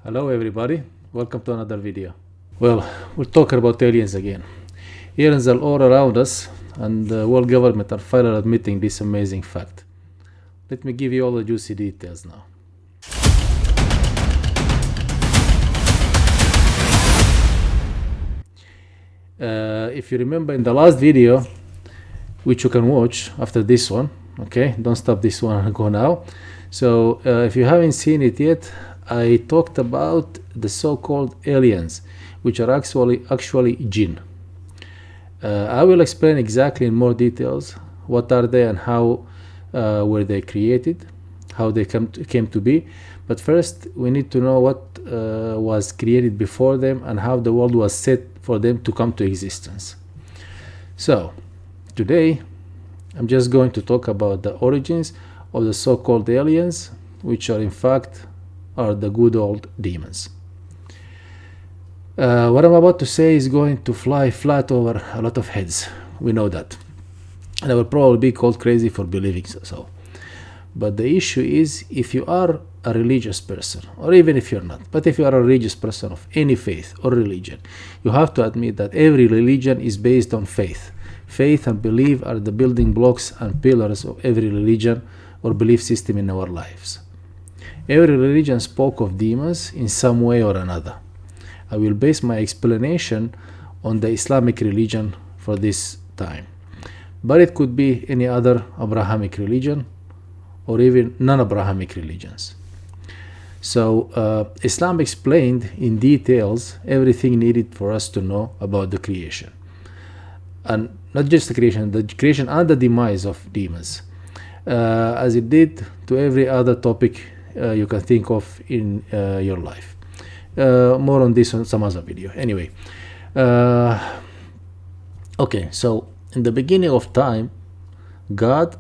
Hello everybody, welcome to another video. Well, we're talking about aliens again. Aliens are all around us, and the world government are finally admitting this amazing fact. Let me give you all the juicy details now. If you remember in the last video, which you can watch after this one, okay, don't stop this one and go now. So if you haven't seen it yet, I talked about the so-called aliens, which are actually jinn. I will explain exactly in more details what are they and how were they created, how they came to be. But first we need to know what was created before them and how the world was set for them to come to existence. So today I'm just going to talk about the origins of the so-called aliens, which are in fact the good old demons. What I'm about to say is going to fly flat over a lot of heads. We know that. And I will probably be called crazy for believing so. But the issue is, if you are a religious person, or even if you're not, but if you are a religious person of any faith or religion, you have to admit that every religion is based on faith. Faith and belief are the building blocks and pillars of every religion or belief system in our lives. Every religion spoke of demons in some way or another. I will base my explanation on the Islamic religion for this time. But it could be any other Abrahamic religion or even non-Abrahamic religions. So Islam explained in details everything needed for us to know about the creation. And not just the creation and the demise of demons, as it did to every other topic you can think of in your life. More on this on some other video. Anyway, okay, so in the beginning of time, God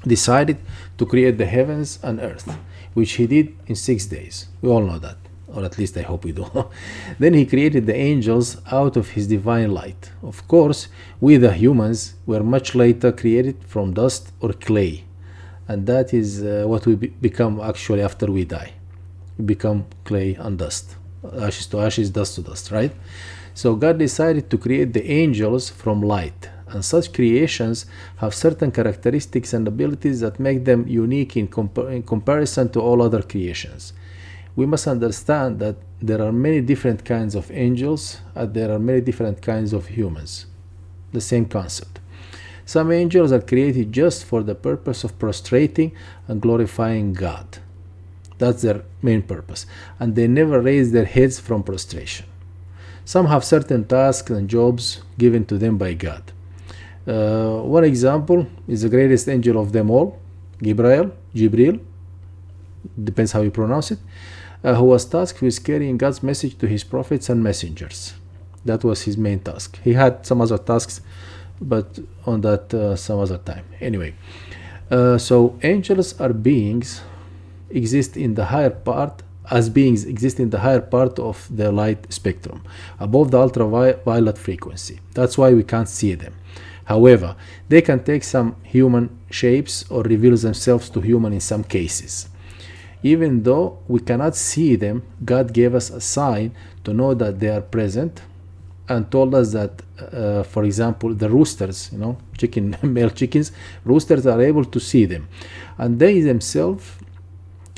decided to create the heavens and earth, which he did in 6 days. We all know that, or at least I hope we do. Then he created the angels out of his divine light. Of course, we the humans were much later created from dust or clay. And that is what we become actually after we die. We become clay and dust. Ashes to ashes, dust to dust, right? So God decided to create the angels from light. And such creations have certain characteristics and abilities that make them unique in comparison to all other creations. We must understand that there are many different kinds of angels and there are many different kinds of humans. The same concept. Some angels are created just for the purpose of prostrating and glorifying God. That's their main purpose. And they never raise their heads from prostration. Some have certain tasks and jobs given to them by God. One example is the greatest angel of them all, Jibril, depends how you pronounce it, who was tasked with carrying God's message to his prophets and messengers. That was his main task. He had some other tasks, but on that some other time. Anyway, so angels are beings exist in the higher part of the light spectrum, above the ultraviolet frequency. That's why we can't see them. However, they can take some human shapes or reveal themselves to human in some cases. Even though we cannot see them, God gave us a sign to know that they are present, and told us that, for example, the roosters, male chickens, roosters are able to see them. And they themselves,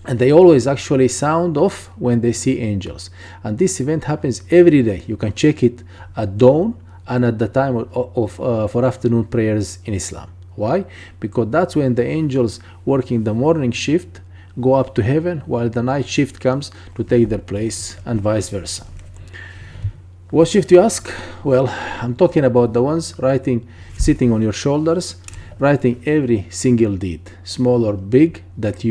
and they always actually sound off when they see angels. And this event happens every day. You can check it at dawn and at the time for afternoon prayers in Islam. Why? Because that's when the angels working the morning shift go up to heaven, while the night shift comes to take their place, and vice versa. What shift, you ask? Well, I'm talking about the ones sitting on your shoulders, writing every single deed, small or big, that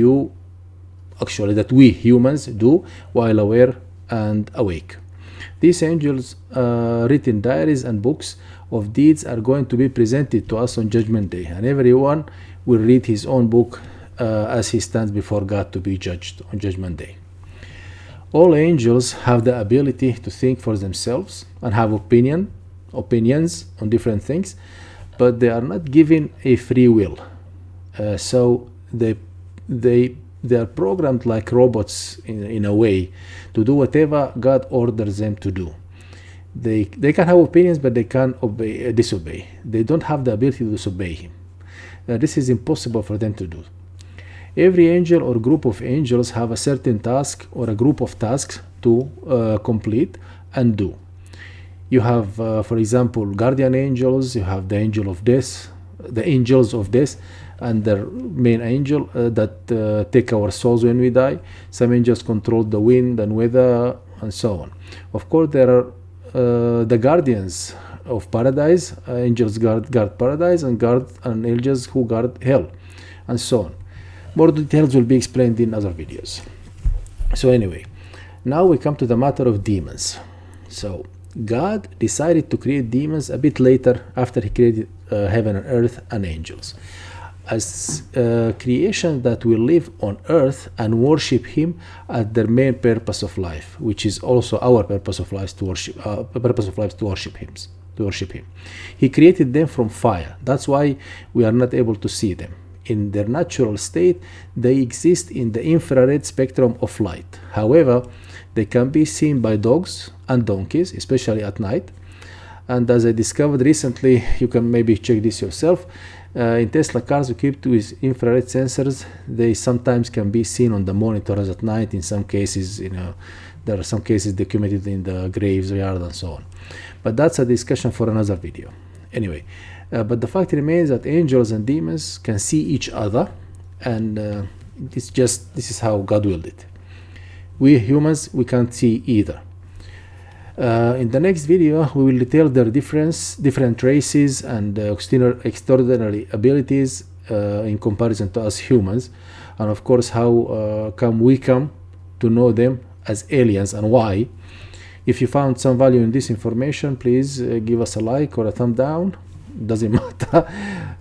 we humans do while aware and awake. These angels' written diaries and books of deeds are going to be presented to us on Judgment Day, and everyone will read his own book as he stands before God to be judged on Judgment Day. All angels have the ability to think for themselves and have opinions on different things, but they are not given a free will. So they they are programmed like robots in a way to do whatever God orders them to do. They can have opinions, but they can't disobey. They don't have the ability to disobey him. This is impossible for them to do. Every angel or group of angels have a certain task or a group of tasks to complete and do. You have, for example, guardian angels. You have the angel of death, the angels of death, and their main angel that take our souls when we die. Some angels control the wind and weather and so on. Of course, there are the guardians of paradise. Angels guard paradise, and angels who guard hell, and so on. More details will be explained in other videos. So anyway, now we come to the matter of demons. So God decided to create demons a bit later, after he created heaven and earth and angels, as creation that will live on earth and worship him at their main purpose of life, which is also our purpose of life, to worship him. He created them from fire. That's why we are not able to see them. In their natural state, they exist in the infrared spectrum of light. However, they can be seen by dogs and donkeys, especially at night. And as I discovered recently, you can maybe check this yourself, in Tesla cars equipped with infrared sensors, they sometimes can be seen on the monitors at night. In some cases, there are some cases documented in the graveyard and so on. But that's a discussion for another video. Anyway, but the fact remains that angels and demons can see each other, and this is how God willed it. We humans, we can't see either. In the next video, we will detail their different races and extraordinary abilities in comparison to us humans, and of course how we come to know them as aliens and why. If you found some value in this information, please give us a like or a thumb down. Doesn't matter.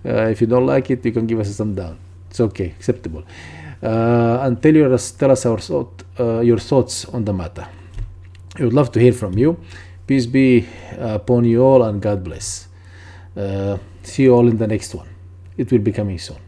If you don't like it, you can give us a thumb down. It's okay, acceptable. And tell us your thoughts on the matter. I would love to hear from you. Peace be upon you all, and God bless. See you all in the next one. It will be coming soon.